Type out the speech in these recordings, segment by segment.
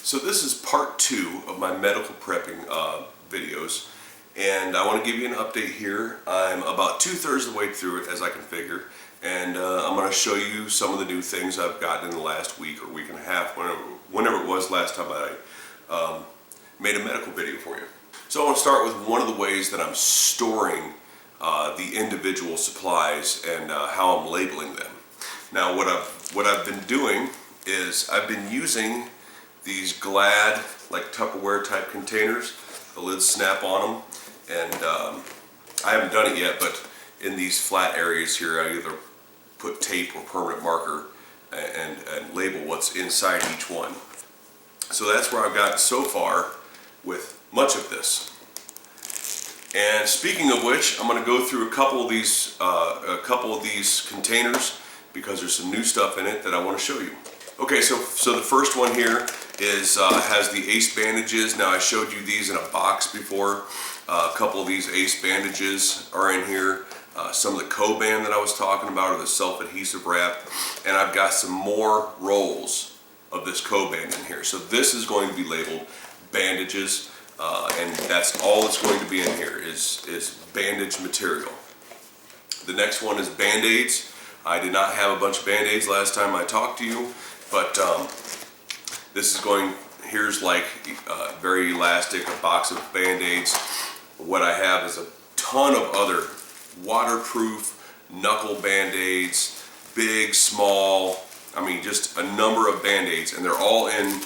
So this is part 2 of my medical prepping videos, and I want to give you an update here. I'm about 2/3 of the way through it, as I can figure, and I'm going to show you some of the new things I've gotten in the last week or week and a half, whenever it was last time I made a medical video for you. So I want to start with one of the ways that I'm storing the individual supplies and how I'm labeling them. Now what I've been doing is I've been using these Glad, like Tupperware type containers. The lids snap on them, and I haven't done it yet, but in these flat areas here I either put tape or permanent marker and label what's inside each one. So that's where I've gotten so far with much of this. And speaking of which, I'm going to go through a couple of these containers because there's some new stuff in it that I want to show you. Okay, so the first one here is has the ACE bandages. Now I showed you these in a box before. A couple of these ACE bandages are in here. Some of the Coban that I was talking about are the self-adhesive wrap, and I've got some more rolls of this Coban in here. So this is going to be labeled bandages, and that's all that's going to be in here is bandage material. The next one is Band-Aids. I did not have a bunch of Band-Aids last time I talked to you, but this is going, here's like very elastic, a box of Band-Aids. What I have is a ton of other waterproof knuckle Band-Aids, big, small, I mean just a number of Band-Aids, and they're all in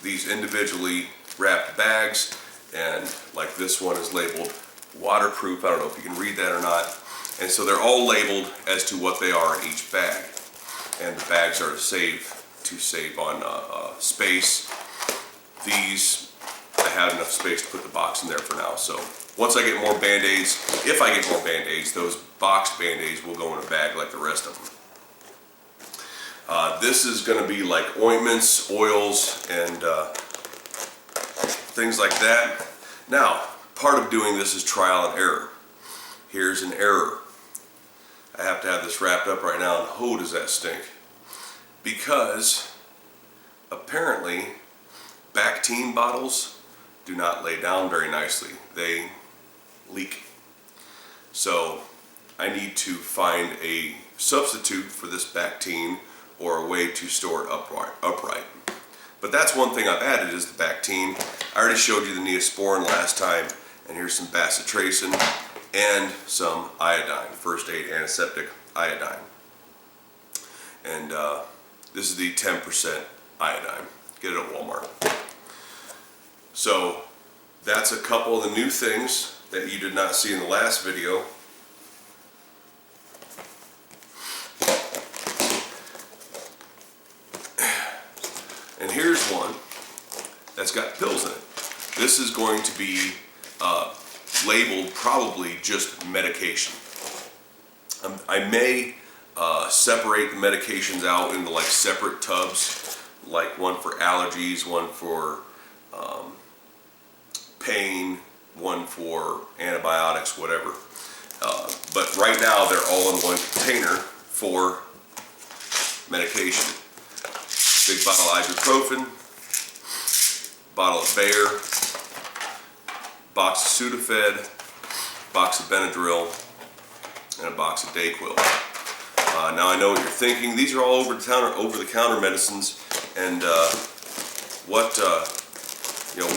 these individually wrapped bags, and like this one is labeled waterproof. I don't know if you can read that or not. And so they're all labeled as to what they are in each bag, and the bags are to save on space. These, I have enough space to put the box in there for now. So once I get more Band-Aids, if I get more Band-Aids, those boxed Band-Aids will go in a bag like the rest of them. This is going to be like ointments, oils, and things like that. Now, part of doing this is trial and error. Here's an error. I have to have this wrapped up right now, and oh, does that stink. Because apparently Bactine bottles do not lay down very nicely. They leak. So I need to find a substitute for this Bactine or a way to store it upright. But that's one thing I've added is the Bactine. I already showed you the Neosporin last time, and here's some bacitracin and some iodine, first aid antiseptic iodine. And this is the 10% iodine. Get it at Walmart. So that's a couple of the new things that you did not see in the last video. And here's one that's got pills in it. This is going to be labeled probably just medication. I may separate the medications out into like separate tubs, like one for allergies, one for pain, one for antibiotics, whatever. But right now they're all in one container for medication. Big bottle of ibuprofen, bottle of Bayer, box of Sudafed, box of Benadryl, and a box of Dayquil. Now I know what you're thinking. These are all over-the-counter medicines, and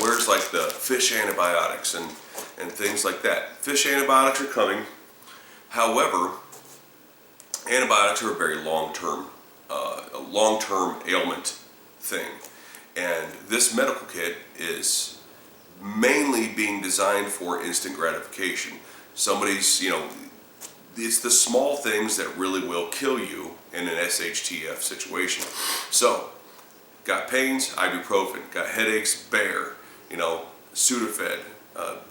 where's like the fish antibiotics and things like that. Fish antibiotics are coming. However, antibiotics are a very long-term ailment thing, and this medical kit is mainly being designed for instant gratification. Somebody's, it's the small things that really will kill you in an SHTF situation. So, got pains, ibuprofen, got headaches, Bayer, Sudafed,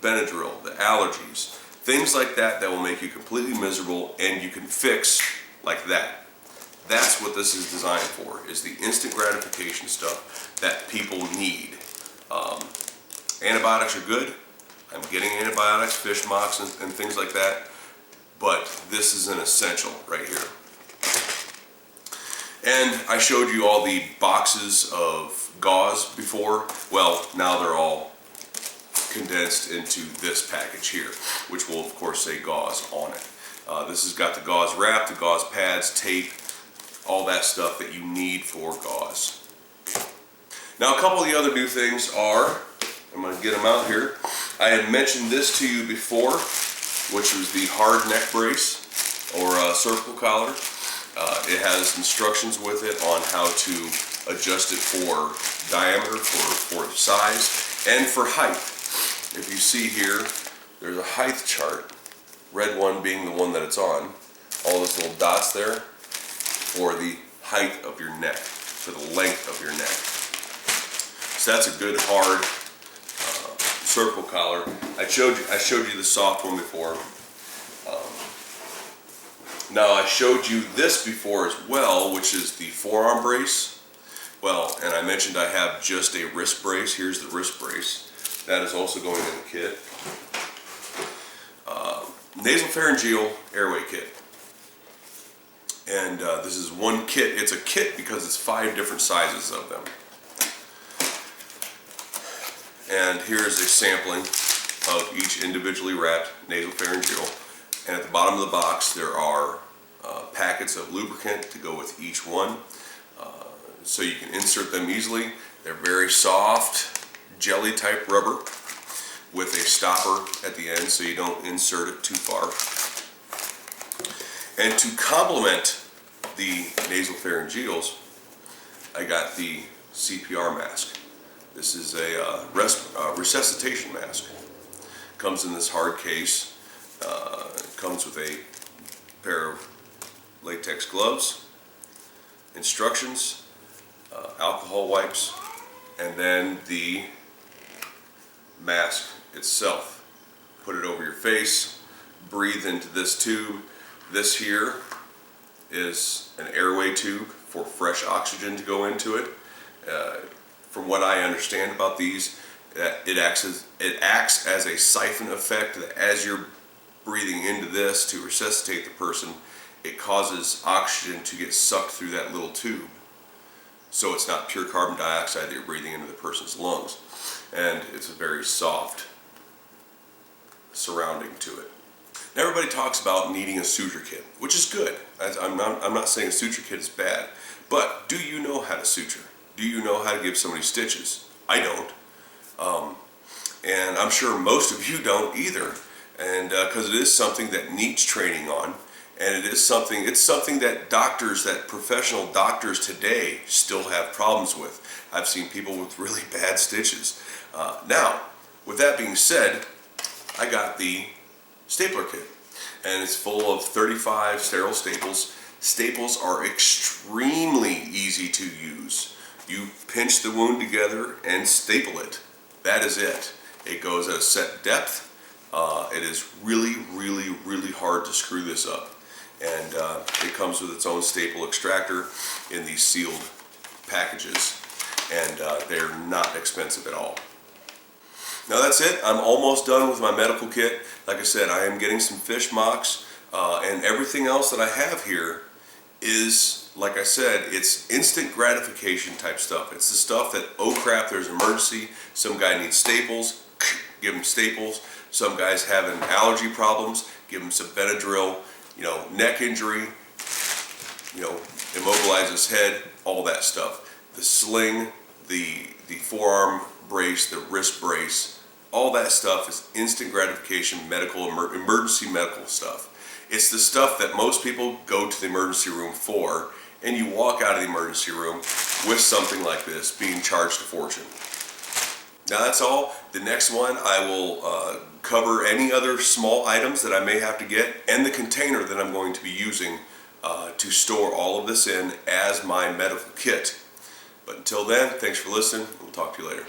Benadryl, the allergies, things like that will make you completely miserable, and you can fix like that. That's what this is designed for, is the instant gratification stuff that people need. Antibiotics are good. I'm getting antibiotics, fish mox, and things like that. But this is an essential right here. And I showed you all the boxes of gauze before. Well, now they're all condensed into this package here, which will of course say gauze on it. This has got the gauze wrap, the gauze pads, tape, all that stuff that you need for gauze. Now a couple of the other new things are, I'm going to get them out here. I had mentioned this to you before, which was the hard neck brace or cervical collar. It has instructions with it on how to adjust it for diameter, for size, and for height. If you see here, there's a height chart, red one being the one that it's on, all those little dots there, for the height of your neck, for the length of your neck. So that's a good hard cervical collar. I showed you the soft one before. Now I showed you this before as well, which is the forearm brace. Well, and I mentioned I have just a wrist brace. Here's the wrist brace. That is also going in the kit. Nasopharyngeal airway kit. And this is one kit. It's a kit because it's 5 different sizes of them. And here's a sampling of each individually wrapped nasopharyngeal. And at the bottom of the box there are packets of lubricant to go with each one, so you can insert them easily. They're very soft, jelly type rubber with a stopper at the end so you don't insert it too far. And to complement the nasopharyngeals, I got the CPR mask. This is a resuscitation mask. Comes in this hard case. Comes with a pair of latex gloves, instructions, alcohol wipes, and then the mask itself. Put it over your face, breathe into this tube. This here is an airway tube for fresh oxygen to go into it. From what I understand about these, it acts as a siphon effect, that as you're breathing into this to resuscitate the person, it causes oxygen to get sucked through that little tube. So it's not pure carbon dioxide that you're breathing into the person's lungs. And it's a very soft surrounding to it. Now everybody talks about needing a suture kit, which is good. I'm not saying a suture kit is bad, but do you know how to suture? Do you know how to give somebody stitches? I don't. And I'm sure most of you don't either. And because it is something that needs training on, and it's something that doctors, that professional doctors today still have problems with. I've seen people with really bad stitches. Now, with that being said, I got the stapler kit, and it's full of 35 sterile staples. Staples are extremely easy to use. You pinch the wound together and staple it. That is it. It goes at a set depth. It is really, really, really hard to screw this up. And it comes with its own staple extractor in these sealed packages. And they're not expensive at all. Now that's it. I'm almost done with my medical kit. Like I said, I am getting some fish mocks. And everything else that I have here is, like I said, it's instant gratification type stuff. It's the stuff that, oh crap, there's an emergency. Some guy needs staples. Give him staples. Some guys having allergy problems, give them some Benadryl, neck injury, immobilize his head, all that stuff. The sling, the forearm brace, the wrist brace, all that stuff is instant gratification, medical, emergency medical stuff. It's the stuff that most people go to the emergency room for, and you walk out of the emergency room with something like this, being charged a fortune. Now that's all. The next one I will cover any other small items that I may have to get, and the container that I'm going to be using to store all of this in as my medical kit. But until then, thanks for listening. We'll talk to you later.